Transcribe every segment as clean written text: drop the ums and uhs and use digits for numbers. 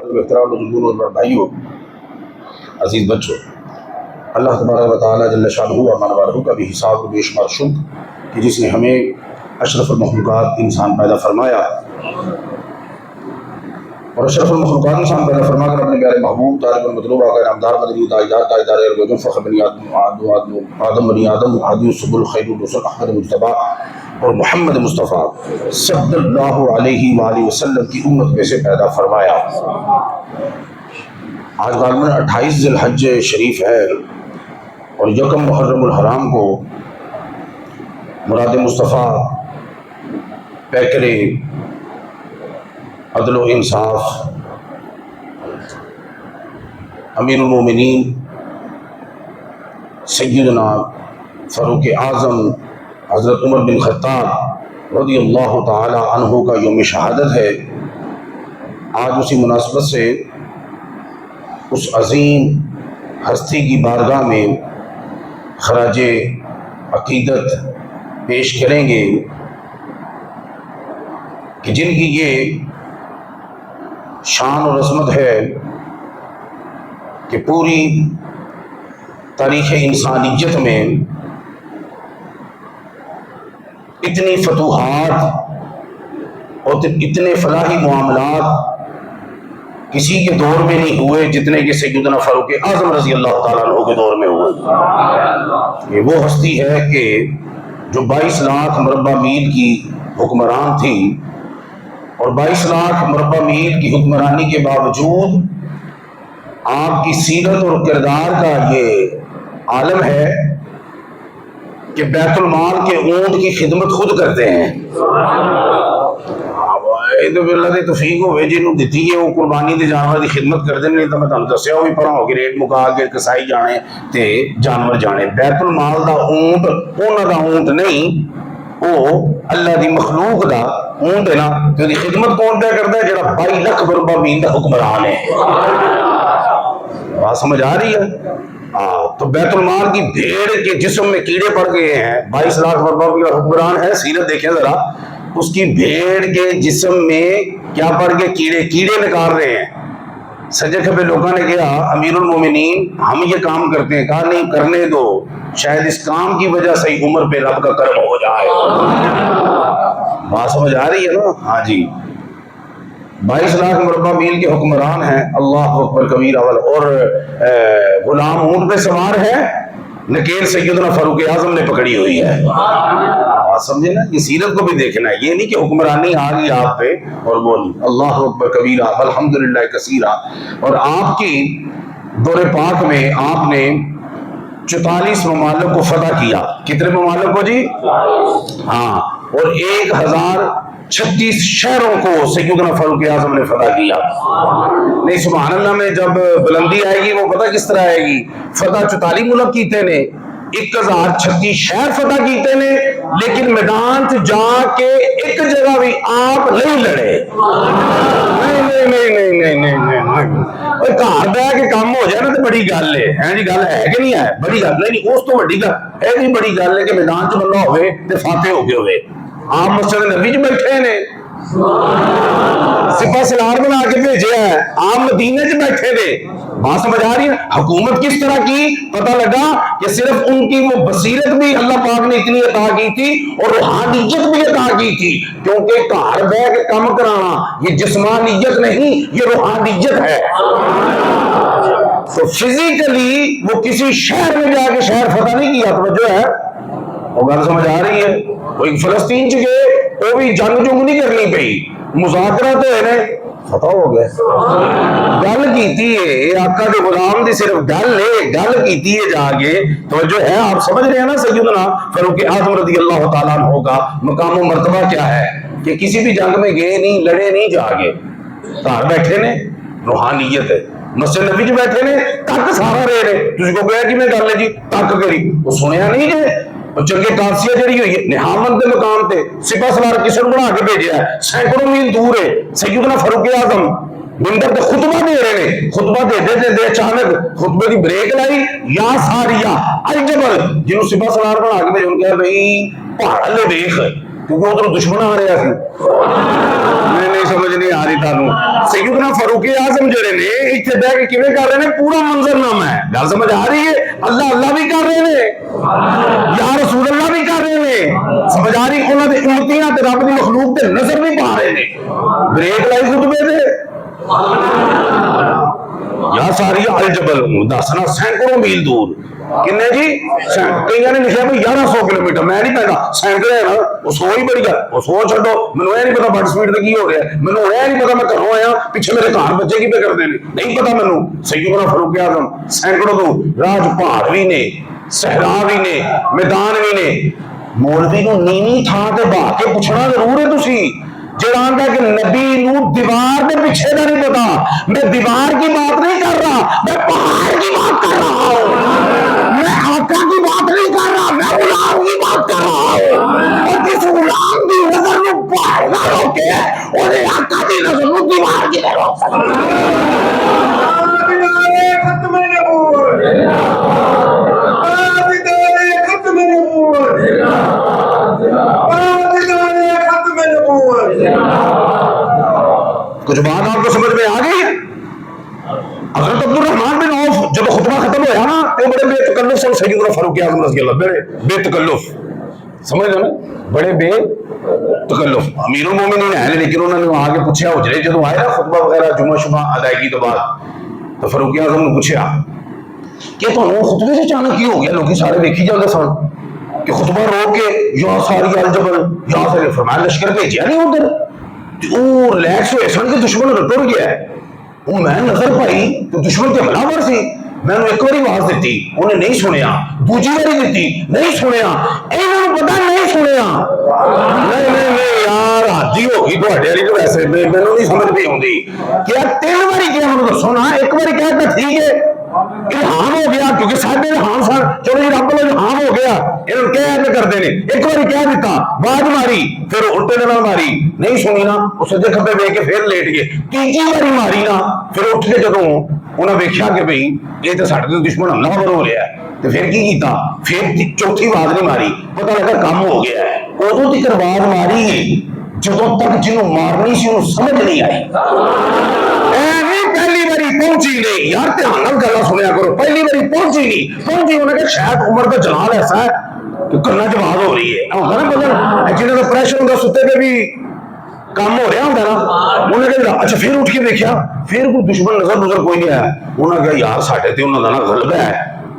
भाइयों, अजीज़ बच्चों, अल्लाह तबारक व तआला जल्ल शानुहु व मनवालहु का भी हिसाब बेशुमार शुक्र कि जिसने हमें अशरफुल मखलूक़ात इंसान पैदा फरमाया और अशरफुल मखलूक़ात इंसान पैदा फरमा कर अपने प्यारे महबूब तारिक मतलूब आकर नामदार मदनी ताजदार ताजदार अलवजन फ़ख्र बनी आदम बनी आदम हादी सुबुल खैरुर रुsul अहमद मुज्तबा और मोहम्मद मुस्तफ़ा सल्लल्लाहु अलैहि वसल्लम की उम्मत में से पैदा फरमाया। आज गालमन 28 ज़िलहज्ज शरीफ है और यकम मुहर्रमुल हराम को मुराद मुस्तफ़ा पैकरे अदल व इंसाफ अमीरुल मोमिनीन सय्यदना फ़ारूक़ आज़म हज़रत उमर बिन ख़त्ताब रज़ियल्लाहु ताला अन्हु का यौम शहादत है। आज उसी मुनासबत से उस अज़ीम हस्ती की बारगाह में खराज अक़ीदत पेश करेंगे कि जिनकी ये शान और अज़मत है कि पूरी तारीख़ इंसानियत में इतनी फतूहात और इतने फलाही मामलात किसी के दौर में नहीं हुए जितने कि सैयदना फ़ारूक़ आज़म रज़ी अल्लाह ताला अन्हु के दौर में हुए। ये वो हस्ती है कि जो 22 लाख मुरब्बा मील की हुक्मरान थी और 22 लाख मुरब्बा मील की हुक्मरानी के बावजूद आपकी सीरत और किरदार का ये आलम है कि बैतुल माल के ऊंट की खिदमत खुद करते हैं। तो तौफीक होवे जिन्होंने दी है वो कुर्बानी के जानवर की खिदमत करते नहीं तो मैं तुहानू दस्सिया भी परा हो कि रेट मुका के कसाई जाने ते जानवर जाने। बैतुल माल का ऊंट उन्हों का ऊंट नहीं, वो अल्लाह की मखलूक का ऊंट है ना। तो खिदमत कौन तय करता है? जो 22 लाख मुरब्बा मील का हुक्मरान है। बात समझ आ रही है? तो बैतुल माल की भेड़ के जिस्म में कीड़े पड़ गए हैं। 22 लाख मुरब्बा मील का हुक्मरान है। सीरत देखें जरा, उसकी भेड़ के जिस्म में क्या पड़ गए? कीड़े कीड़े निकाल रहे हैं। सजे खबे लोगों ने कहा अमीरुल मोमिनीन हम ये काम करते हैं। कहा नहीं, करने दो, शायद इस काम की वजह से ही उम्र पे रब का कर्म हो जाए। बात समझ आ रही है ना? हाँ जी, 22 लाख मुरब्बा मील के हुक्मरान हैं। अल्लाह अकबर कबीर अवल। और गुलाम ऊंट पे सवार है, नकेल सैयदना फ़ारूक़ आज़म ने पकड़ी हुई है। समझे ना? ये सीरत को भी देखना है। ये नहीं कि हुक्मरानी आ गई आप पे और बोली अल्लाह अकबर कबीरा अल्हम्दुलिल्लाह कसीरा। और आपकी दौरे पाक में आपने 44 ममालिक को फतह किया। कितने ममालिक को जी? हाँ, और 1036 शहरों को सैयदना फ़ारूक़ आज़म ने फतह किया। नहीं, सुभान अल्लाह में जब बुलंदी आएगी वो पता किस तरह आएगी? फतह 44 मुल्क कीते ने, 1036 शहर फतह कीते ने, लेकिन मैदान च जाके एक जगह भी आप नहीं लड़े। नहीं नहीं नहीं नहीं नहीं नहीं नहीं, घर बह के काम हो जाए ना तो बड़ी गल है जी। गल है कि नहीं है? बड़ी गल नहीं, उस तो बड़ी गल है। बड़ी गल है कि मैदान च बंदा होवे ते फाते हो गए होवे। आप मस्जिद नबी च बैठे ने, सिपा सलार बना के भेजे है, आप मदीने च बैठे थे। बात समझ आ रही है? हुकूमत किस तरह की? पता लगा कि सिर्फ उनकी वो बसीरत भी अल्लाह पाक ने इतनी अता की थी और रूहानियत भी अता की थी, क्योंकि घर बह के काम कराना ये जिस्मानियत नहीं, ये रूहानियत है। तो फिजिकली वो किसी शहर में जाके शहर फतह नहीं किया। तो है वो गल समझ आ रही है? वो फलस्तीन च गए, वो भी जंग जुंग नहीं करनी पई, मुज़ाकरा तो है, फतह हो गया। गल कीती है आका के गुलाम दी, सिर्फ गल कीती है जाके। तो जो है आप समझ रहे हैं ना, सैयदना फ़ारूक़ आज़म रज़ी अल्लाह ताला अन्हु का मकाम व मर्तबा क्या है कि किसी भी जंग में गए नहीं, लड़े नहीं, जाके घर बैठे ने, रूहानियत है। मस्जिद नबी च बैठे ने, तक सारा रहे ने। तुझको कहा कि मैं गल है जी तक करी, वो सुनिया नहीं जे चंगे कासिया जी हुई है निहामत के मकाम से सिपा सलार किसी को बना के भेजा है, सैकड़ों मील दूर है। सैयदना फ़ारूक़ आज़म मिंबर पे खुतबा दे रहे हैं। खुतबा देते अचानक खुतबे की ब्रेक लाई। या सारिया अल जबल, जिन्होंने सिपा सलार बना के भेजा, उन्होंने कहा भाई पहाड़ ले देख, क्योंकि उधर दुश्मन आ रहा सी। नहीं समझ नहीं आ रही थानू। सैयदना फारूक आजम जेड़े ने इत्थे बैठ के किवें कर रहे ने, पूरा मंजरनामा है। गल समझ आ रही है? अल्लाह अल्लाह भी कर रहे ने, या रसूल अल्लाह भी कर रहे ने, समझ आ रही? उन्हां दे उम्मतियां ते रब दी मखलूक ते नजर नहीं पा रहे ने। ब्रेक लाई खुतबे दे या सारी अल जबल दसना सैकड़ों मील दूर, किन्ने जी? कई ने लिखा भाई 1100 किलोमीटर, मैं नहीं कहता सैकड़े ना, वो 100 ही बड़ी गल, वो 100 छो। मैनू यह नहीं पता बट स्पीड से की हो रहा है, मैनू यह नहीं पता मैं घरों आया पिछे मेरे घर बच्चे की पे करते हैं, नहीं पता मैनू। सैयदना फारूक आजम सैकड़ों दूर, राज पहाड़ भी ने, सहरा भी ने, मैदान भी ने। मौलवी को नीवी थां ते बहा के पूछना जरूर है तुसी, जेड़ा आंदा कि नबी नू दीवार के पीछे का नहीं पता। मैं दीवार की बात नहीं कर रहा, मैं पहाड़ की बात कर रहा हूं, मैं आका की बात नहीं कर रहा, मैं गुलाम की बात कर रहा हूं। और जिस गुलाम की नजर में पहाड़ ना रोके और आका की नजर में दीवार की ना रोक सकता। कुछ बात आपको समझ में आ गई है? हज़रत अब्दुर्रहमान बिन औफ जब खुतबा खत्म होया ना, तो बड़े बेतकल्लुफ से सैयदना फारूक आज़म रज़ियल्लाहु अन्हु, बड़े बेतकल्लुफ, समझ लो ना, बड़े बेतकल्लुफ अमीरुल मोमिनीन है, लेकिन उन्होंने आगे पूछा हुजरे जो आए ना खुतबा वगैरह जुमा शुमा अदायगी तो बाद, तो फारूक आज़म ने पूछा कि तुहानू खुतबे से अचानक की हो गया? लोग सारे देखी जाते सन कि खुतबा रोक के या सारी अल जबल या सारे फरमाया लश्कर भेजिया नहीं उधर, रिलैक्स हुए सन कि दुश्मन टुर गया है। मैं नजर पाई तो दुश्मन के हमलावर सी, मैंने एक बार आवाज दी, उन्हें नहीं सुनिया, दूजी बारी दी नहीं सुनिया, इन्होंने पता नहीं सुनिया। नहीं यार हादी हो गई तुहाडे वाली, तो वैसे मैनू नहीं समझ भी आउंदी कि यार 3 बारी क्या मैनू दसो ना, एक बारी कहता ठीक है इल्हाम हो गया, क्योंकि साढ़े इल्हाम सन, चलो जी रब वाला इल्हाम हो गया, इन्होंने कह करते हैं, एक बार कह दिता, बाज मारी, फिर उल्टे दे नाल मारी, नहीं सुनी ना, वो सज्जे खब्बे वेख के फिर लेट गए, तीजी बारी मारी ना, फिर उठ के जदों उन्हें वेख्या कि भाई ये तो साडे ते दुश्मन हमलावर हो रहा है, तो फिर की कीता, फिर चौथी आवाज नहीं मारी, पता लगा काम हो गया है। उदों तक आवाज मारी जदों तक जिन्हों मारनी सी उन्होंने समझ नहीं आई। पहली बारी पहुंची नहीं यार, ध्यान नाल गल्लां सुनिया करो, पहली बारी पहुंची नहीं, पहुंची उन्हें कहा शायद उम्र का जलाल ऐसा है कि कन्ना च आवाज हो रही है ना, बदल जिन्होंने प्रेशर होंगे सुते पे भी काम हो रहा होंगे ना, उन्हें कहा अच्छा, फिर उठ के देखा, फिर कोई दुश्मन नजर कोई नहीं आया, उन्हें कहा यार साढ़े ते उन्होंने ना गलबा है,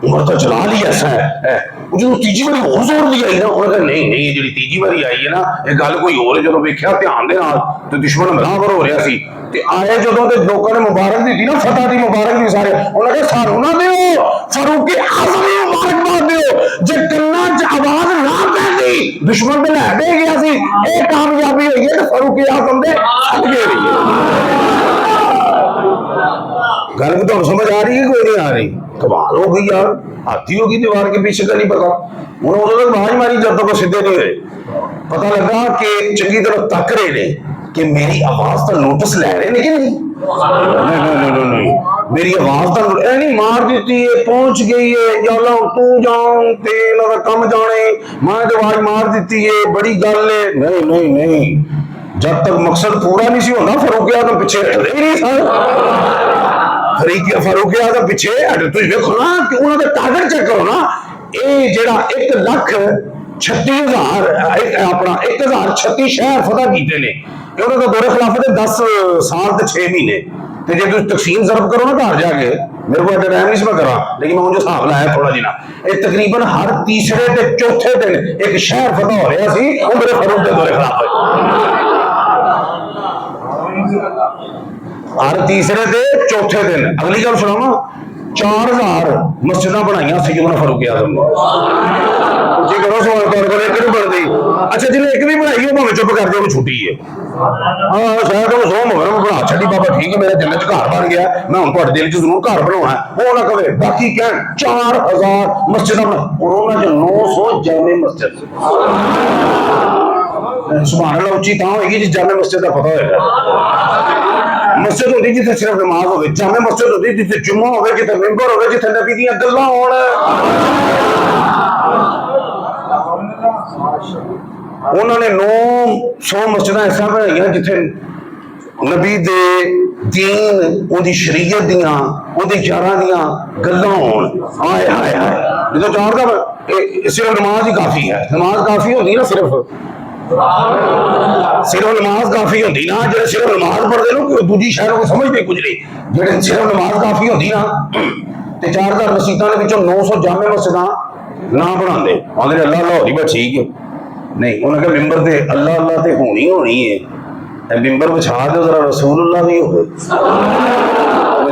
उम्र का जलाल ही ऐसा है। जो तीजी बारी होर जोर दी आई ना, उन्हें कहा नहीं जी तीजी बारी आई है ना, ये गल कोई होर है। जो वेख्या ध्यान दे नाल तो दुश्मन हमलावर हो रहा सी, आए जो लोगों ने मुबारक दी थी ना, फतह दी मुबारक दी सारे, उन्होंने कहा सानू ना दिओ, फारूक आज़म नूं मुबारकबाद दिओ, जे कन्ना च आवाज ना पैंदी दुश्मन ते लै दे गया सी, ये कामयाबी होई है, फारूक आज़म दे सदके रही है। गल तो समझ आ रही है कोई नहीं आ रही? कमाल हो गई यार, हाथी होगी दीवार के पीछे का नहीं पता, उन्होंने उदों तक बाज मारी जब तक सीधे नहीं हुए, पता लगा कि चंगी तरह तक रहे ने कि मेरी आवाज का नोटिस लै रहे ने कि नहीं। नहीं मेरी आवाज का नहीं मार दी है, पहुंच गई है, या तू जान तेल कम जाने, मैं तो आवाज मार दी है, बड़ी गल है। नहीं जब तक मकसद पूरा नहीं सी होना फारूक आज़म पिछे हटदे ही नहीं सन। फारूक आज़म पिछे हट, तुम देखो ना कि उन्होंने टारगेट चेक करो ना, ये जेड़ा 1,36,000 अपना 1,036 शहर फतह कीते ने, उन्होंने दौरे खिलाफत 10 साल ते 6 महीने, तो जो तुम तकसीम जरब करो ना घर जाके, मेरे को टाइम नहीं मैं करा, लेकिन मैं मुझे हिसाब लाया थोड़ा जी ना, तकरीबन हर तीसरे ते चौथे दिन एक शहर फतह हो रहा सी, वो मेरे फारूक के दौरे खिलाफत, हर तीसरे ते चौथे दिन। अगली गल सुनावा, 4000 मस्जिदां बनाईयां सैयदना फारूक आज़म ने, जी करो सवाल तौर पर एक नहीं बनती। अच्छा जिन्हें एक भी बनाई हो भावें चुप कर जाओ, छुट्टी है, हाँ शायद वो सोम होगा मैं बना छी, बाबा ठीक है मेरे दिल च घर बन गया, मैं हूं तुहाडे दिल च जरूर घर बनाना है, वो ना कहे बाकी क्या 4000 मस्जिदां बना, उन्होंने 900 जामे मस्जिद, सुभान अल्लाह उच्ची तां होगी जी जामे मस्जिद का पता होगा। मस्जिद होती जिथे सिर्फ नमाज हो, जामे मस्जिद होती जिथे जुम्मा हो, जिथे मिंबर हो, जिथे नबी दी गल्लां होण। उन्होंने 900 मस्जिद ऐसा बनाई जिथे नबी दे दीन उहदी शरीयत दियां उहदे यारां दियां गल्लां होण। हाय हाय हाय, जो जानदा सिर्फ नमाज ही काफी है। नमाज काफी होती ना, सिर्फ नमाज काफी होती ना। जो सिर्फ नमाज पढ़ते ना दूजी शहरों को समझते कुछ नहीं। जो सिर्फ नमाज काफी होती ना तो 4000 मसीतां दे विचों 900 जामे मस्जिदां ना बनाते। आंदे अल्लाह अल्लाह ही बस ठीक है। नहीं, उन्हें कहा मिंबर ते अल्लाह अल्लाह ते होनी होनी है, मिंबर बिछा दो जरा रसूलुल्लाह भी हो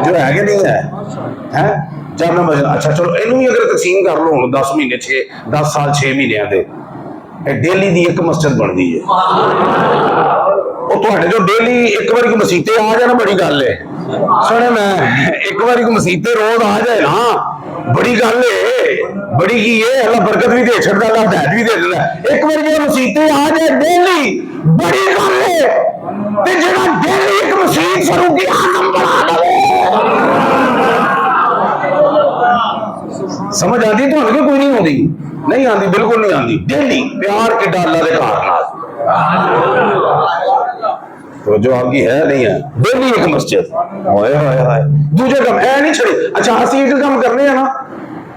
जो है कि नहीं है, हैं जाना मस्जिद। अच्छा चलो इनू भी अगर तकसीम कर लो 10 महीने 10 साल 6 महीनों के डेली की एक मस्जिद बनती है। वो तो जो डेली एक बार मसीते आ जाए ना बड़ी गल है। सुने मैं एक बार मसीते रोज आ जाए ना बड़ी गल है। बड़ी की है अल्लाह बरकत भी दे छड़ता, अल्लाह हिदायत भी दे देता। एक बार जो मसीते आ जाए डेली बड़ी गल है। ते जेड़ा डेली एक मसीत फरूकी आजम बना दे। समझ आती तो हमें कोई नहीं आती, नहीं आती, बिल्कुल नहीं आती। डेली प्यार के डाला दे कारनात तो जो आपकी है नहीं है। डेली एक मस्जिद होए होए होए दूजे काम ऐ नहीं छड़े। अच्छा असं एक काम करने हैं ना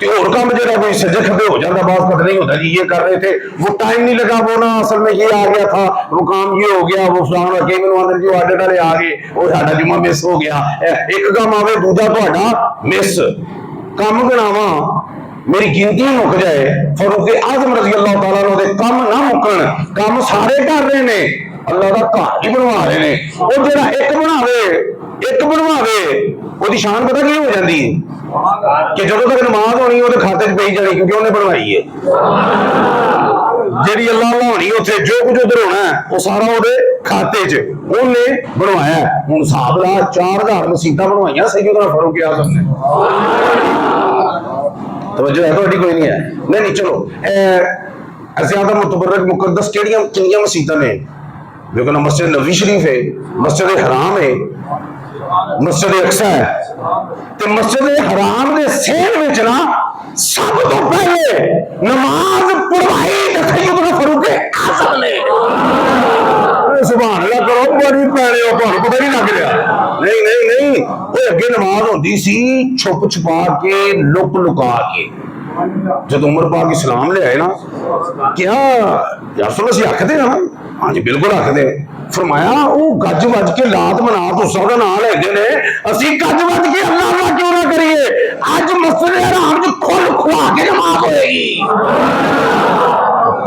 तो और काम जो कोई सज्जे खबे हो जाता, बात पता नहीं होता जी ये कर रहे थे वो टाइम नहीं लगा, वो ना असल में ये आ गया था, वो काम ये हो गया, वो फलान रखे मैंने अंदर जो आडे डाले आ गए, वो साडा जुम्मा मिस हो गया। एक काम आवे दूजा तुहाडा मिस काम बनावा मेरी गिनती मुक जाए। फरूक आजम रजी अल्लाह तआला अन्हु दे काम ना मुकन, काम सारे कर रहे ने, अल्लाह का घर ही बनवा रहे ने। वो जेड़ा एक बनवावे ओदी शान पता की हो जाती है कि जो तक नमाज होनी वो खाते च पई जानी क्योंकि उन्हें बनवाई है। जी अल्लाह अल्लाह होनी उत्थे जो कुछ उधर होना है वो सारा वो खाते च उन्हें बनवाया। हुण हिसाब ला 4000 मसीतां बनवाइयां सैयदना फारूक आज़म ने। तवज्जो है तुहाडी कोई नहीं है? नहीं चलो ज़्यादा मुतबर्रक मुकद्दस किहड़ियां मसीतां ने? देखो ना मस्जिद नबवी शरीफ है, मस्जिद हराम है, मस्जिद अक्सा है। तो मस्जिद हराम के सेल में ना सब तो पहले नमाज पढ़वाई सैयदना फारूक आज़म ने। सुभान अल्लाह करो, बड़ी पैने हो तुहानू पता नहीं लग रहा। नहीं नहीं नहीं वो अगे नमाज होती सी छुप छुपा के लुक लुका के। जब उमर पाक इस्लाम ले आए ना क्या यार सुनो असीं आखदे ना, हाँ जी बिल्कुल आखदे। फरमाया वो गज वज के लात मनात उस दा नाम लेंदे ने, असीं गज वज के अल्लाह अल्लाह क्यों ना करिए? अज मस्जिद हराम च खुल खुआ के नमाज होएगी।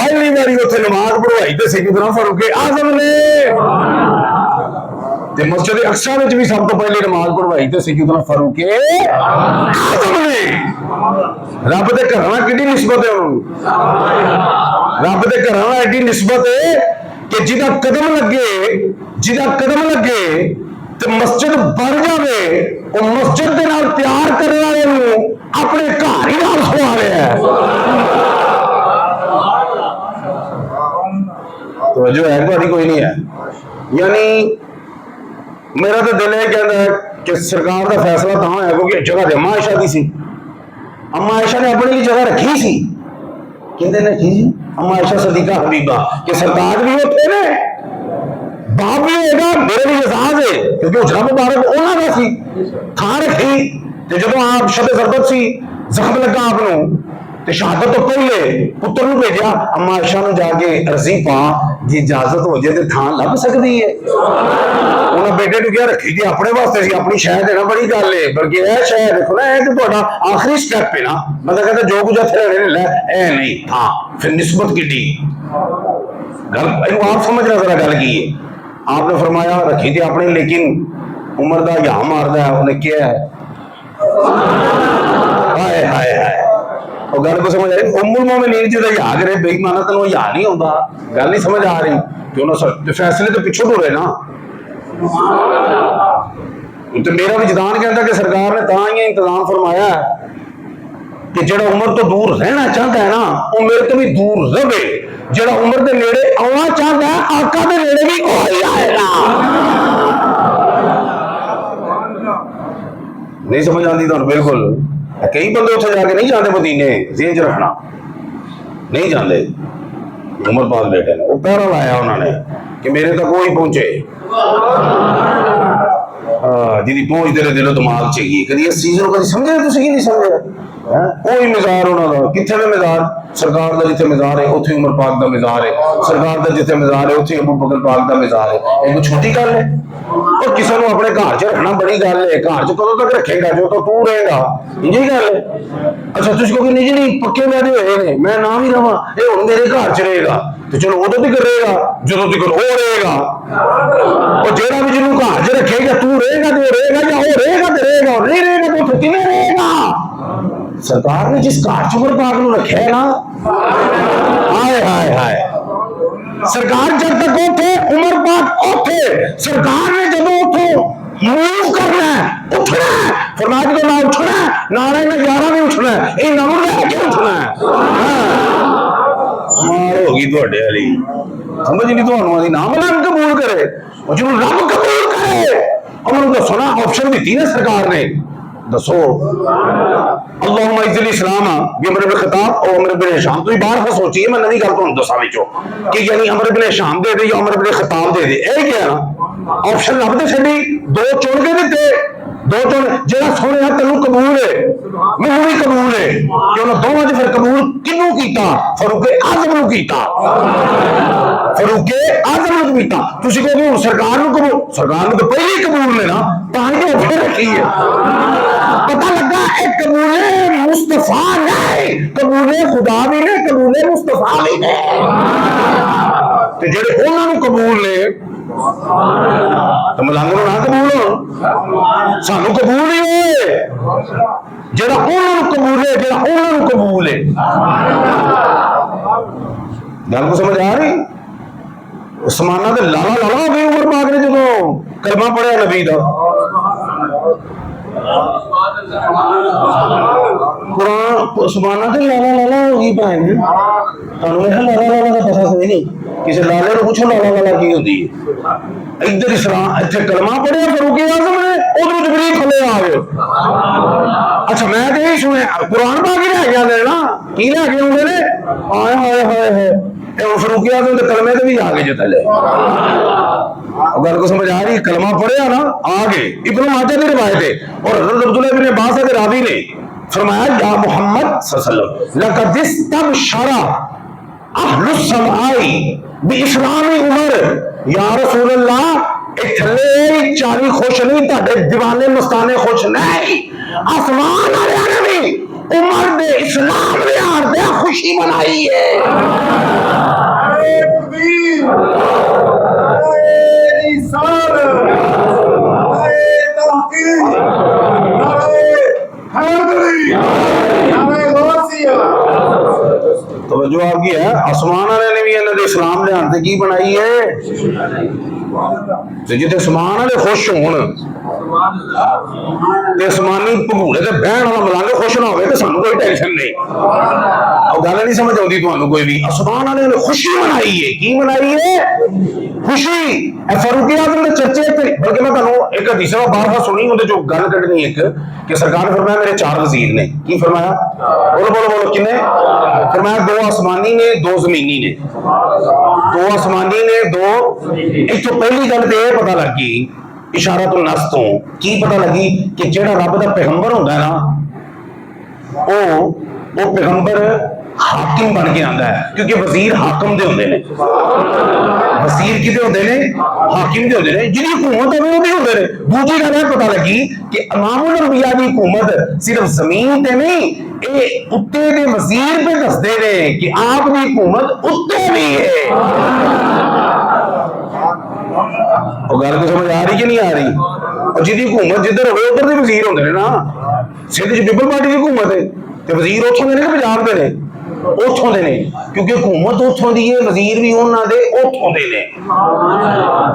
पहली बारी उत्थे नमाज पढ़वाई ते सैयदना फारूक आज़म ने। ते मस्जिद अक्सा विच भी सब तो पहले नमाज पढ़वाई ते सैयदना फारूक आज़म ने। रब दे घर नाल किहड़ी निस्बत है? रब दे घर नाल एडी निस्बत है कि जिदा कदम लगे तो मस्जिद बन जावे, वो मस्जिद दे नाल प्यार करने वाले नूं अपने घर ही नाल सवा रहा है। तो जो है तुहाडी कोई नहीं है। यानी मेरा तो दिल यह कहता है कि सरकार का फैसला तां होया क्योंकि जगह तो अम्मा आयशा दी सी। अम्मा आयशा ने अपनी जगह रखी सी, किंदे ने रखी सी? अम्मा आयशा सदीका हबीबा के सरताज भी उत्थे ने, बाप भी होगा, मेरे भी एहसास है क्योंकि उजरा मुबारक उन्हां दा सी। थां रखी ते जदों आप शबे ज़रबत सी जख्म लगा आपनूं ते शहादत तो पहले पुत्र नूं भेजिया अम्मा आयशा नूं जाके अर्जी पा जी इजाजत हो जाए तो थां लभ सकती है। उन्हें बेटे नूं क्या रखी जी अपने वास्ते सी, अपनी शह देना बड़ी गल है, बल्कि यह शह देखो ना यह तो तुहाडा आखिरी स्टेप है ना। मतलब कहता जो कुछ इत्थे रहने लै ए नहीं था फिर निस्बत किड्डी गल इहनूं आप समझना जरा गल की है। आपने फरमाया रखी थी अपने, लेकिन उमर का या मारदा है उन्हें क्या है? हाय हाय हाय और गल को समझ आई। उम्मुल मोमिनीन जी दा या करे बेईमाना तैनूं या नहीं आउंदा, गल नहीं समझ आ रही कि उन्होंने फैसले तो पिछों टुरे ना। तो मेरा विजदान कहता कि सरकार ने तां ही इंतजाम फरमाया कि जेड़ा उम्र तो दूर रहना चाहता है ना वो मेरे तो भी दूर रहे, जेड़ा उम्र के नेड़े आना चाहता है आका के नेड़े भी हो ही आएगा। नहीं समझ आती तुहानूं? बिल्कुल कई बंदे उत्थे जाके नहीं जाते, मदीने जेहन च रखना नहीं जाते। उमर पाक बेटे ने वो पहरा लाया उन्होंने कि मेरे तक वो ही पहुंचे। जिहदी पहुंच तेरे दिलो दिमाग च हैगी, कदी इस चीज को कदी समझे तुसीं कि नहीं समझे? कोई मज़ार उन्होंने कितने में मज़ार सरकार का जिथे मज़ार है उत्थे उमर पाक का मज़ार है, सरकार का जिथे मज़ार है उत्थे अबू बकर पाक का मज़ार है। ये कोई छोटी गल है? और किसी को अपने घर च रखना बड़ी गल है। घर च कदों तक रखेगा जो तो तू रहेगा, यही गल है। अच्छा तुझ को नहीं जी पक्के वादे हुए ने मैं ना भी रहा ये हुण मेरे घर च रहेगा, तो चलो उदों तक रहेगा जो तक वो रहेगा। और जेड़ा भी जिन्होंने घर च रखेगा तू रहेगा तो रहेगा, या वो रहेगा तो रहेगा, और नहीं रहेगा तो फिर किवें रहेगा? सरकार ने जिस घर च उमर पाक नूं रखिया है ना, हाय हाय हाय, सरकार जब तक उठे उमर पाक उठे, सरकार ने जब उठो मूव करना है उठना है, फरमाया तो ना उठना है नारे ना यारा नहीं उठना है, ये नाम लेके उठना है। मार होगी तुहाडे वाली समझ नहीं, तुहानू आदी नाम नाम कबूल करे और जो रब कबूल करे उन्होंने दसो ना ऑप्शन दी ना सरकार ने, दसो अल्लाहुम्मा इज़्ज़िल इस्लाम भी अमर इब्न खत्ताब और अमर इब्न हिशाम। तुम बार बार सोचिए मैं नवी गल तुहानू दसा विचों कि यानी अमर इब्न हिशाम दे दे या अमर इब्न खत्ताब दे दे, ये क्या ऑप्शन लभदे छड्डी, दो चुन के दिते, दो चुन जेड़ा सोहणिया तैनू कबूल है मैनू भी कबूल है कि उन्होंने दोवां च फिर कबूल किनू कीता? फरूक आजम नू कीता, फरूक आजम नू कीता। तुसीं कहोगे हुण सरकार नू कबूल, सरकार नू तो पहले ही कबूल ने ना, तां ही तो फिर रखी है। पता लगा एक कबूले मुस्तफा नहीं, कबूले खुदा भी ने, कबूले मुस्तफा भी ने, ते जेड़े उन्हां नू कबूल ने तो मलंग नू ना कबूल हो, सानू कबूल नहीं होए, जेड़ा उन्हां नू कबूल है, जेड़ा उन्हां नू कबूल है। गल को समझ आ रही? समाना ते लाला लाला हो गए उमर पाक ने जदों कलमा पढ़िया नबी दा, कुरान समाना ते लाला लाला हो गई भैन। तुहानू मैं लाला लाला का पता कोई नहीं, किसी लाले को पूछो लाला लाला की होती है। इधर इस्लाम इत्थे कलमा पढ़िया फरूक आजम ने, उधर जबरील थले आ गए। अच्छा मैं तो यही सुनिया कुरान पाक ही रह गया ना, की रह गए उन्होंने हाय हाय हाय हाय फरूक आजम के कलमे से भी आ गए जो थले। गल को समझ आ रही? कलमा पढ़िया ना आ गए। इब्न माजा की रिवायत है और हज़रत अब्दुल्लाह इब्न अब्बास के रावी ने फरमाया या मोहम्मद सल्लल्लाहु अलैहि वसल्लम लक़द इस्तबशरा अहलुस समाई बिइस्लामी उमर या रसूल अल्लाह इथले चारी खुश नहीं, ताडे दीवाने मस्ताने खुश नहीं, आसमान वाले ने भी उमर दे इस्लाम दे यार दे खुशी मनाई है। तो जो आपकी है आसमान वाले ने भी इन्होंने इस्लाम लियान ते की बनाई है, जिथे आसमान वाले खुश होण ते आसमानी भगूड़े ते बहन वाला मलंग खुश ना होवे ते सानू कोई टेंशन नहीं। और गल नहीं समझ आती तुहानू कोई भी? आसमान वाले ने खुशी मनाई है, की मनाई है? खुशी। फारूक आजम के चर्चे बल्कि मैं तुहानू एक हदीस बार सुनी उहदे चों गल कढनी एक कि सरकार ने फरमाया मेरे 4 वजीर ने, की फरमाया? बोलो बोलो बोलो किन्ने? फरमाया 2 आसमानी ने 2 जमीनी ने, 2 आसमानी ने 2। एक तो पहली गल तो यह पता लगी इशारा तो नस तो की पता लगी कि जेड़ा रब दा पैगंबर होंदा है ना वो पैगंबर हाकिम बन के आंदा है, क्योंकि वजीर हाकम दे होंदे ने, वजीर किदे होंदे ने? हाकिम दे होंदे ने, जिहदी हुकूमत होवे ओहदी होंदे ने। दूसरी गल यह पता लगी कि इमामुल अंबिया दी हुकूमत सिर्फ जमीन ते नहीं, ये उत्ते दे वजीर पे दसदे ने कि आप दी हुकूमत उत्ते भी है। और गल को समझ आ रही कि नहीं आ रही? और जिहदी हुकूमत जिधर होवे उधर दे वजीर होंदे ने ना। सिंध च पीपल पार्टी दी हुकूमत है ते वजीर उत्थों दे ने कि पंजाब दे ने? उत्थों दे ने, क्योंकि हुकूमत उत्थों दी है, वजीर भी उन्हां दे उत्थों दे ने।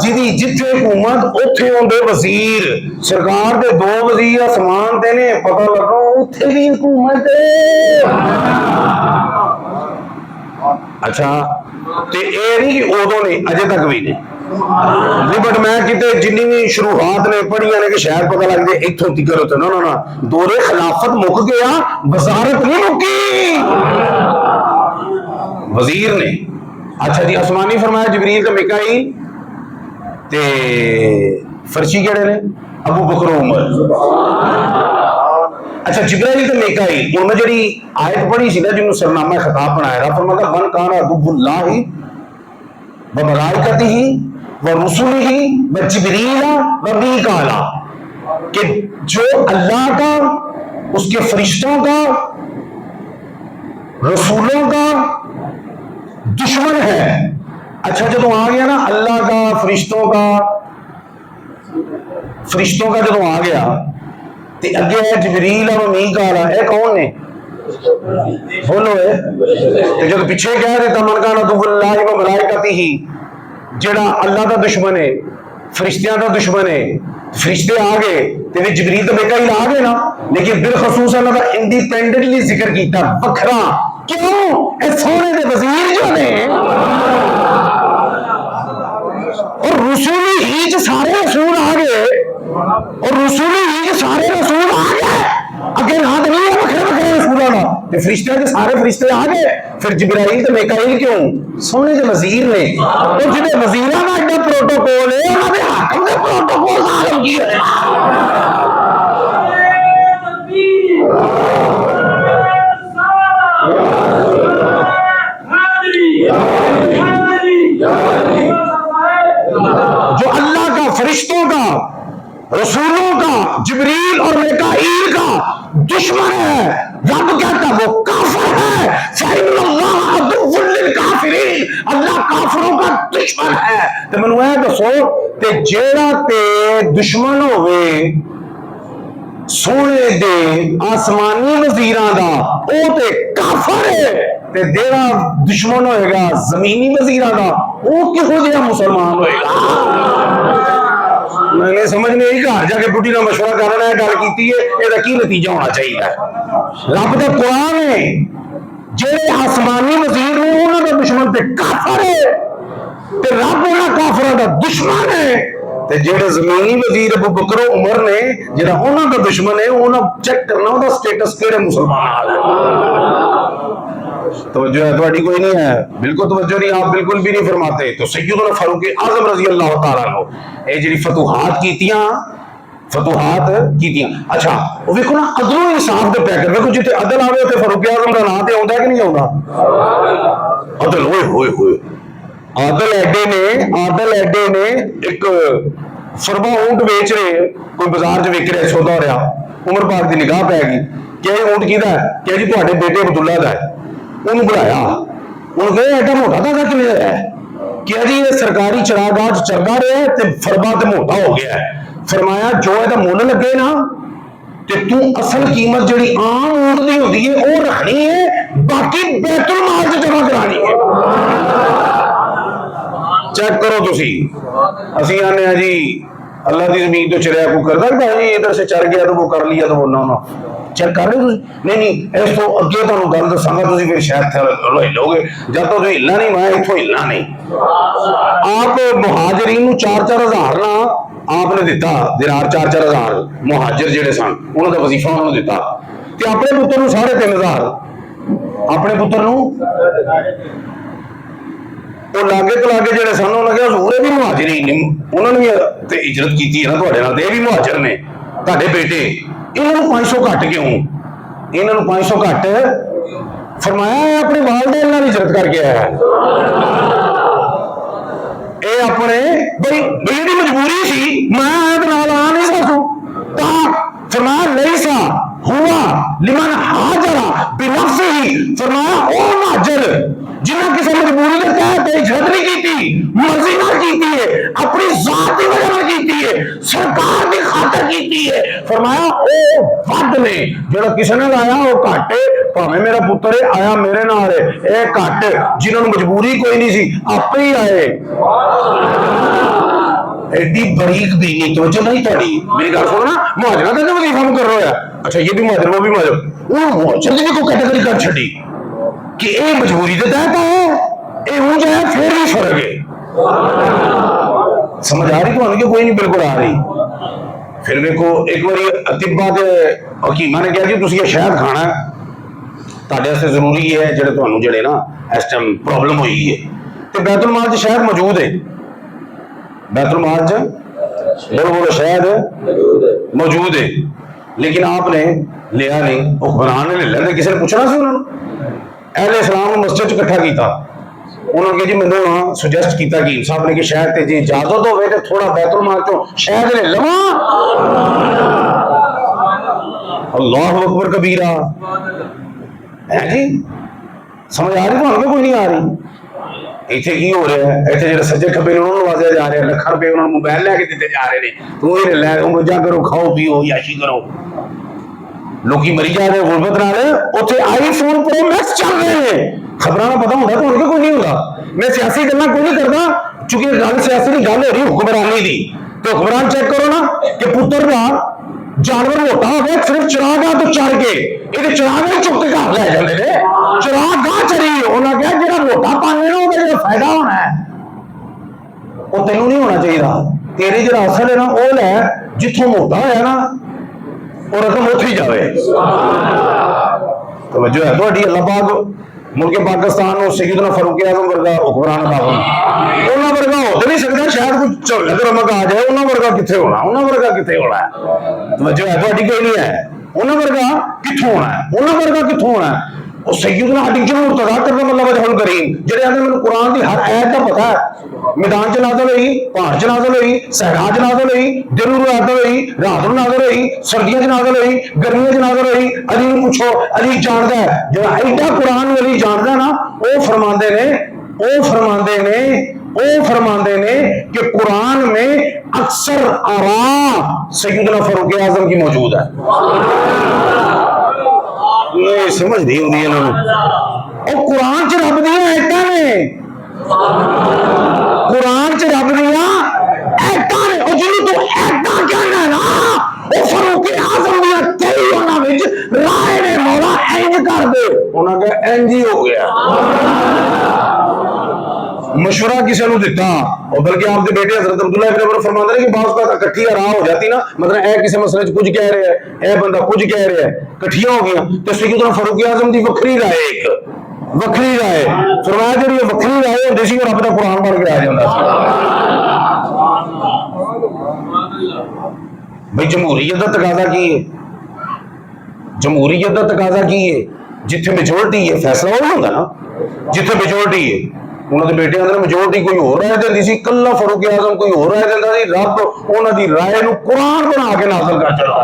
जिहदी जिथे हुकूमत उत्थे होंदे वजीर। सरकार दे 2 वजीर आसमान ते ने, पता लगा उत्थे भी हुकूमत है। अच्छा ते ए नहीं कि उदों ने, अजे तक भी ने नहीं, बट मैं किते जिन्नी भी शुरुआत ने पढ़िया ने कि शायद पता लग जाए इत्थों तिकर होते ना ना दौरे खिलाफत मुक गया, वजारत नहीं मुकी। वजीर ने अच्छा जी, आसमानी फरमाया जिबरील ते मिकाईल ते फर्शी केड़े ने अबू बकर उमर। अच्छा जिब्राइल ते मिकाईल हुण मैं जेड़ी आयत पढ़ी सी ना जिन्हों सरनामा खिताब बनाया रहा फरमाता मन काना अदुव्वुल्लाहि व मलाइकतिही व रुसुलिही व जिब्रील व मीकाला, कि जो अल्लाह का, उसके फरिश्तों का, रसूलों का दुश्मन है। अच्छा जब आ गया ना अल्लाह का, फरिश्तों का जब आ गया तो अगे है जिबरील और मीकाला, है कौन ने बोलो है। तो जब पीछे कह देता मन काना अदुव्वुल्लाहि व मलाइकतिही, जेड़ा अल्लाह का दुश्मन है, फरिश्तियां का दुश्मन है, फरिश्ते आ गए तो जिबरील तो मिकाईल आ गए ना, लेकिन बिलखसूस अल्लाह का इंडिपेंडेंटली जिक्र किया वखरा। क्यों? ए सोने के वजीर जो ने और रसूली ही सारे रसूल आ गए, और रसूली ही सारे रसूल आ गए, अगे ना तो नहीं है वखरे वखरे रसूलों का, तो फरिश्ते के सारे फरिश्ते आ गए, फिर जिब्राइल तो मिकाईल क्यों? सोने के वजीर ने, और जिन्हें वजीरां का एडा प्रोटोकॉल है उन्होंने हाकम के प्रोटोकॉल का आलम की है। जो अल्लाह का, फरिश्तों का, रसूलों का, जिब्रील और मिकाईल का दुश्मन है, रब कहता वो काफिर है। अल्लाह काफिरों का दुश्मन है। तो मैनू यह दसो ते जेड़ा ते दुश्मन होवे सोने दे आसमानी वजीरां दा ओ ते काफिर है, ते जेड़ा दुश्मन होएगा जमीनी वजीरां दा ओ किहो जिहा मुसलमान होएगा। मैंने समझ नहीं आई, घर जाके बुढ़ी ना मशवरा करना है, गल की है, ਇਹਦਾ ਕੀ नतीजा होना चाहिए। रब दा कुरान है, जेड़े आसमानी वजीर ने उन्हां दा दुश्मन ते काफिर है, ते रब उन्हां काफिरां दा दुश्मन है, ते जेड़े जमीनी वजीर अबू बकर उमर ने जेड़ा उन्हां दा दुश्मन है, उन्हां चेक करना उहदा स्टेटस केड़े मुसलमान आ है। तवज्जो है तुम्हारी कोई नहीं है, बिल्कुल तवज्जो नहीं, आप बिल्कुल भी नहीं फरमाते। तो सैयदना फारूक आजम रजी अल्लाह तआला अन्हु ये जी फतूहात कीतियां। अच्छा वो देखो ना अदलो इंसाफ के पैकेट देखो, जिथे अदल आवे उथे फारूक आजम का नाम तो आउंदा कि नहीं आउंदा? अदल होए होए होए आदल एडे ने एक फरबा ऊंट बेच रहे, कोई बाजार च विक रहा, सौदा हो रहा, उमर पाक की निगाह पै गई, क्या ऊंट किहदा है? क्या जी तुहाडे बेटे अब्दुल्ला दा है। उन्होंने बुलाया, उन्होंने कहा एडा मोटा धागा किवें है? क्या जी ये सरकारी चरागाह च चलदा रहा है ते फरबा ते मोटा हो गया है। फरमाया जो ਇਹਦਾ ਮੁੱਲ ਲੱਗੇ ना ਤੇ तू असल कीमत ਜਿਹੜੀ आम ऊंट ਦੀ ਹੁੰਦੀ है ਉਹ ਰੱਖਣੀ है, बाकी बैतुल माल च जमा करानी है। चेक करो तुसी, ਅਸੀਂ आने जी अल्लाह की जमीन तो चलिया को करदा भाई इधर से चल गया तो वो कर लिया तो वो ना चेक कर रहे हो? नहीं इस तो अगे तुहानू गल दसांगा, तुसी फिर शायद हिलोगे, जब तक तुसीं हिलना नहीं मैं इत्थों हिलना नहीं। आप मुहाजिरीन नू 4-4 हज़ार ना आपने दिता, दिनार 4-4 हज़ार मुहाजिर जेड़े सन उन्होंने वजीफा उन्होंने दिता, ते अपने पुत्र नू 3,500 अपने पुत्र नू लागे तो लागे जेड़े सन उन्होंने कहा हजूर भी मुहाजिरीन ने, उन्होंने भी ते इजरत की है ना तुहाडे नाल, ते भी मुहाजिर ने तुहाडे बेटे, इन्होंने 500 घट क्यों? इन्होंने 500 घट फरमाया अपने वालदैन नाल इजरत करके आया है। अपने भाई मेरी मजबूरी सी, मैं नाल आ नहीं सकूं, फरमाया नहीं सा हुआ लिमन हाजरा बिनफ्सिही, फरमाया ओ मुहाजिर जिन्हें किसी मजबूरी के तहत इजरत नहीं की, मर्जी नाल की है, अपनी जात की वजह नाल की है, सरकार की खातर की है। फरमाया ओ वध ने जो किसी ने लाया वो घट है, भावें मेरा पुत्र है आया मेरे नाल है, ये घट जिन्होंने मजबूरी कोई नहीं सी आपे ही आए। एडी बरीक बीनी तो नहीं थोड़ी मेरी गल सुनो ना, मुहाजिर का वजीफा कर रहा है। अच्छा ये भी मुहाजिर वो भी मुहाजिर, वो मुहाजिर की कोई कैटेगरी कर छड़ी कि ये मजबूरी के तहत है, ये हो जाए फिर भी फर्क है। समझ आ रही तुम्हें कि कोई नहीं? बिल्कुल आ रही। फिर देखो एक बार तिब्बा के हकीमा ने कहा जी तुम ये शहद खाना तुहाडे वास्ते जरूरी है, जेडे तुहानू जेडे ना इस टाइम प्रॉब्लम हुई है, तो बैतुल माल च शायद मौजूद है, बैतुल माल च बोलो बोलो शायद मौजूद है, लेकिन आपने लिया नहीं, हुक्मरान ने ले लिया। किसी ने पूछना सी उन्होंने, अहले इस्लाम को मस्जिद च इकट्ठा किया, उन्होंने कहा जी मैंने वहां सुजैसट किया कि साहब ने कि शायद ते जी इजाजत होवे ते थोड़ा बैतुल माल चो शायद ले लवा। अल्लाह अकबर कबीरा है जी, समझ आ रही तो कोई नहीं आ रही। इतने की हो रहा है, इतने जो सज्जे खब्बे ने उन्होंने नवाजा जा रहे हैं, लाख रुपए उन्होंने मोबाइल लैके दिते जा रहे हैं, तू ये लै मौजा करो, खाओ पियो याशी करो। लोग मरी जा रहे गुरबत नाल, उत्थे आईफोन प्रो मैक्स चल रहे हैं, खबरों का पता होता तो उनके कोई नहीं होता। मैं सियासी गल्लां कोई नहीं करता, चूंकि गल सियासी की गल हो रही हुक्मरानी दी, तो हुक्मरान चेक करो ना कि पुत्र का जानवर मोटा हो गया, सिर्फ चिरागा तो चढ़ के ये चिराग ही चुक के घर लै जाते हैं, चिराग गां चढ़ी, उन्हें कहा जो मोटा पाने ना होगा जो फायदा होना है वो तेनों नहीं होना चाहिए, तेरी जो असल है ना वो लै, जिथों मोटा होया ना और रकम उठ ही जाए। तो जो है थोड़ी अल्लाह पाक मुल्क पाकिस्तान और सैयदना फारूक आजम वर्गा हुक्मरान उन्होंने वर्गा हो तो नहीं सकता, शायद कुछ झोले तो रमक आ जाए, उन्होंने वर्गा कितने होना, उन्होंने वर्गा कितने होना है, तो जो है थोड़ी कोई नहीं है, उन्होंने वर्गा कितों होना है, उन्होंने वर्गा कितों होना है। और सैयदना अली जरूर तदा करना मतलब वजहुल करीम जेडे आंदे मैनूं कुरान दी हर आयत का पता है, मैदान च नाज़िल हुई, पहाड़ च नाज़िल हुई, सहरा च नाज़िल हुई, दिन नूं नाज़िल हुई, रात नूं नाज़िल हुई, सर्दियां च नाज़िल हुई, गर्मियां च नाज़िल हुई। अली नूं पूछो, अली जानदा है, जो एडा कुरान अली जानदा है ना, वो फरमांदे ने कि कुरान में अक्सर आरा सैयदना फारूक आजम की मौजूद है। ये समझ नहीं होती है और कुरान च रब दियां आयतां ने, कुरान च रब दियां आयतां ने, और जिन्हों तू आयतां कहना है ना वो फारूक आजम दियां कई उन्हां विच राय ने, मौला इंज कर दे, उन्हां कहा इंज ही हो गया। मशवरा किसी ने दिता, और बल्कि आपके बेटे हजरत अब्दुल्लाह इब्न उमर फरमाते हैं कि बाज़ का इकट्ठी राह हो जाती ना, मतलब ए किसी मसले कुछ कह रहे हैं, ए बंदा कुछ कह रहा है, इकट्ठियां हो गया तो सैयदना फारूक आजम की वखरी राय, एक वखरी राय फरमाया जी वखरी राय होती सी और रब दा कुरान बन के आ जाता भाई। जमहूरीयत का तकाजा की है, जमहूरीयत का तकाजा की है, जिथे मेजोरिटी है फैसला वो होंदा ना, जिथे मेजोरिटी है। उन्होंने बेटे अंदर मेजोरिटी कोई होर राय देती सी, कल्ला फारूक आजम कोई होर राय देता सी, रब उन्हां दी राय नूं कुरान बना के नाज़िल कर चला।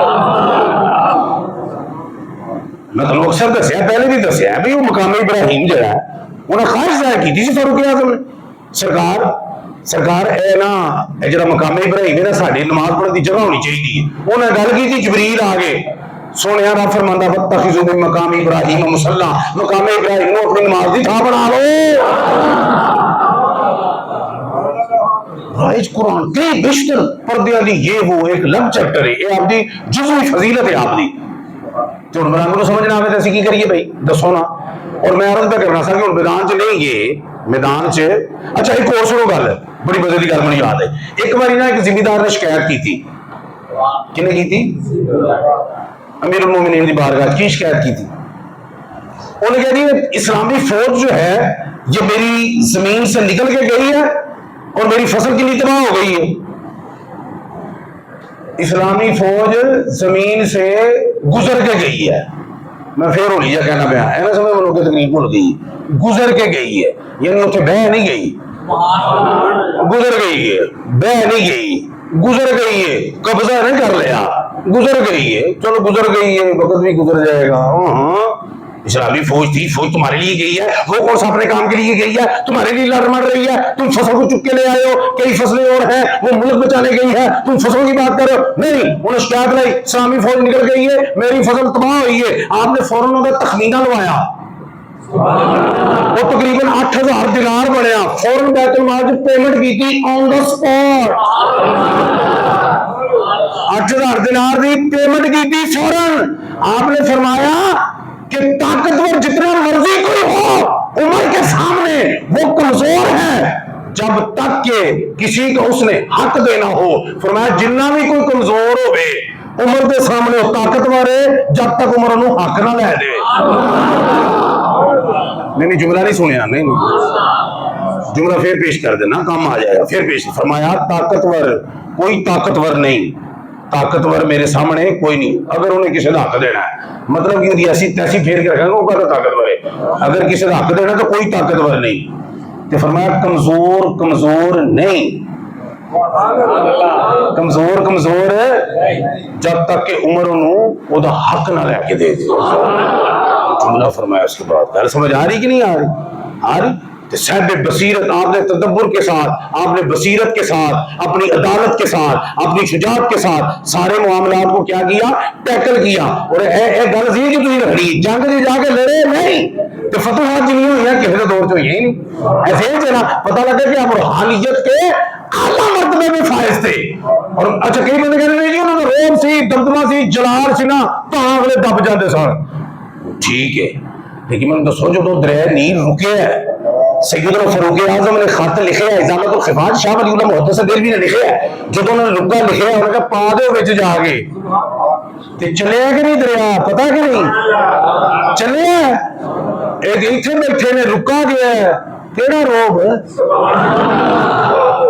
मैं तो अक्सर दसिया, पहले भी दसिया भी वो मकाम इब्राहिम जो है उन्हें ख्वाहिश जाहिर की थी फारूक आजम ने, सरकार ए ना जो मकाम इब्राहिम है ना साडी नमाज पढ़ने की जगह होनी चाहिए, उन्हें गल की थी, जबरील आ गए, सोने रब फरमांदा वत्तखिज़ू मिन मकाम इब्राहिम मुसल्ला, मकाम इब्राहिम को अपनी नमाज की थां बना लो। राइज कुरान के बेशतर पर्दे दी ये वो एक अलग चैप्टर है, ये आपकी जुज़वी फजीलत है आपकी, तो हुक्मरान को समझना आवे तो असीं की करिए भाई दसो ना। और मैं अर्ज पे करना सा कि मैदान च नहीं गए, मैदान च अच्छा एक और सुनो गल, बड़ी मजे की गल मैनूं याद है, एक बारी ना एक जिमीदार ने शिकायत की थी, किने की थी, अमीरुल मोमिनीन की बारगाह की शिकायत की थी। उन्होंने कहा जी इस्लामी फौज जो है ये मेरी जमीन से निकल के गई है और मेरी फसल के लिए तबाह हो गई है। इस्लामी फौज जमीन से गुजर के गई है, मैं फिर होली जा कहना पाया है ना, समय मनों की तकनीक भूल गई, गुजर के गई है, यानी उत्थे बह नहीं गई, गुजर गई है, बह नहीं गई, गुजर गई है, कब्जा नहीं कर लिया, गुजर गई है, चलो गुजर गई है, वक्त भी गुजर जाएगा। इस्लामी फौज थी, फौज तुम्हारे लिए गई है, वो कौन सा अपने काम के लिए गई है, तुम्हारे लिए लड़ मर रही है, तुम फसल को चुप के ले आए हो, कई फसलें और हैं, वो मुल्क बचाने गई है, तुम फसलों की बात करो, नहीं उन्हें शिकायत लाई इस्लामी फौज निकल गई है, मेरी फसल तबाह हुई है, आपने फौरन उनका तखमीना लवाया, वो तकरीबन 8000 दिनार बनया, फौरन बैतुल माल पेमेंट की थी ऑन द स्पॉट, 8000 दिनार की पेमेंट की थी फौरन। आपने फरमाया कि ताकतवर जितना मर्जी कोई हो उमर के सामने वो कमजोर है जब तक के किसी को उसने हक देना हो। फरमाया जिन्ना भी कोई कमजोर होवे उमर के सामने वो ताकतवर है जब तक उमर उन्हें हक ना ले दे। नहीं जुमला नहीं सुनिया, नहीं जुमला फिर पेश कर देना, काम आ जाएगा। फिर पेश फरमाया ताकतवर, कोई ताकतवर नहीं, ताकतवर मेरे सामने कोई नहीं। अगर उन्हें किसी का हक देना है, मतलब कि ऐसी तैसी फेर के रखेंगे वो कहता ताकतवर है। अगर किसी का हक देना तो कोई ताकतवर नहीं। तो फरमाया कमजोर कमजोर नहीं, कमजोर कमजोर जब तक कि उम्र उन्होंने हक ना लैके दे दे। जुमला फरमाया उसके बाद। गल समझ आ रही कि नहीं आ रही? आ रही। साहब बसीरत, आपने तदब्बुर के साथ, आपने बसीरत के साथ, अपनी अदालत के साथ, अपनी शुजात के साथ सारे मामलात को क्या किया, टैकल किया। और गल सी कि तुम लड़ी जंग से जाके लड़े नहीं तो फतवाहात जिन्नी हुई किसी दौर च हुई नहीं। ऐसे ही ना पता लगा कि आप रूहानियत के आला मर्तबे में फायज थे। और अच्छा कई बंदे कहते हैं जी उन्होंने रोब सी, दबदबा सी, जलाल सी ना तो अगले दब जाते सन। ठीक है, लेकिन मैंने दसो जो दरिया नील रुके है, सैयदना फारूक आजम ने खत लिखे है, इजामतुल खिफात शाह वलीउल्लाह मुहद्दिस देलवी ने लिखे है। जो उन्होंने रुका लिखे है, उन्होंने पा दो विच जाके ते चलिया कि नहीं दरिया, पता कि नहीं चलिया। एक इथे बैठे ने रुका गया है, केड़ा रोब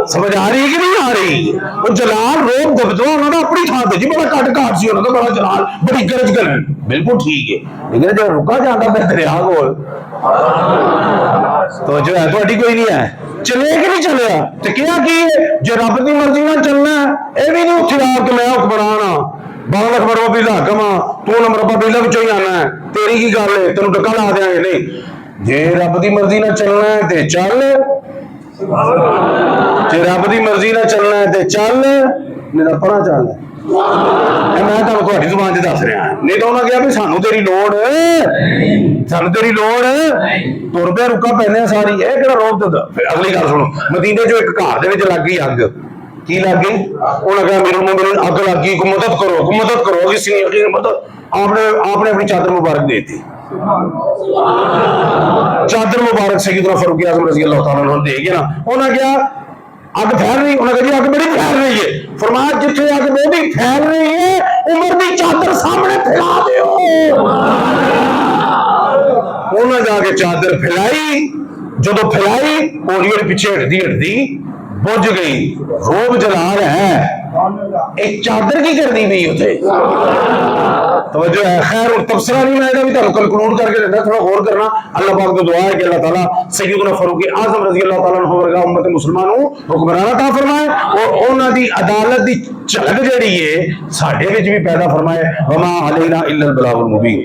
समझ आ रही है कि नहीं आ रही? वो जलाल रोब दबदबा उन्होंने अपनी थां ते जी, बड़ा कट घाट सी उन्होंने, बड़ा जलाल, बड़ी गरज कर, बिल्कुल ठीक है। लेकिन जो रुका जाता फिर दरिया कोल तो जो है थोड़ी कोई नहीं है, चले कि नहीं चलिया तो क्या की जो रब की मर्जी ना चलना है। यह भी नहीं उठे कि मैं हुक्मरान हाँ, 12 लाख मरबा बिल हाकम हाँ, तू मरबा बिल विचों ही आना है, तेरी की गल है, तेन टक्का ला देंगे। नहीं, जे रब की मर्जी ना चलना है तो चल, जे रब की मर्जी ना चलना है तो चल, नहीं तो परा चल। मैं तुहाडी जुबान च दस रहा, नहीं तो उन्हें कहा भी सानू तेरी लोड़, सानू तेरी लोड़, तुर पे रुका पैने सारी है कि रोब। फिर अगली गल सुनो, मदीने जो एक घर दे लग गई अग, की लग गई, उन्हें कहा मेरे मुंबई अग लग गई, मदद करो मदद करो, किसी ने मदद, आपने अपनी चादर मुबारक दे दी। चादर मुबारक सैयदना फारूक आज़म रज़ी अल्लाह तआला अन्हु दे गया ना, उन्हें क्या अग फैल रही, उन्हें कहा जी अग बड़ी फैल रही है। फरमाया जिथे अग बड़ी फैल रही है उमर की चादर सामने फैला दो। उन्हें जाके चादर फैलाई, जो फैलाई हौली पीछे हटदी बुझ गई। रोब जलाल है, एक चादर की करनी पई उथे तो जो है। खैर तबसरा नहीं, मैं भी कंक्लूड करके देना, थोड़ा गौर करना। अल्लाह पाक को दुआ है कि अल्लाह ताला सैयदना फारूक आज़म रज़ी अल्लाह ताला अन्हु वर्गा उम्मत मुसलमान नूं हुक्मरान अता फरमाए और उन्हां दी अदालत दी झलक जिहड़ी है साडे विच भी पैदा फरमाए। वमा अलैना इल्लल बलागुल मुबीन।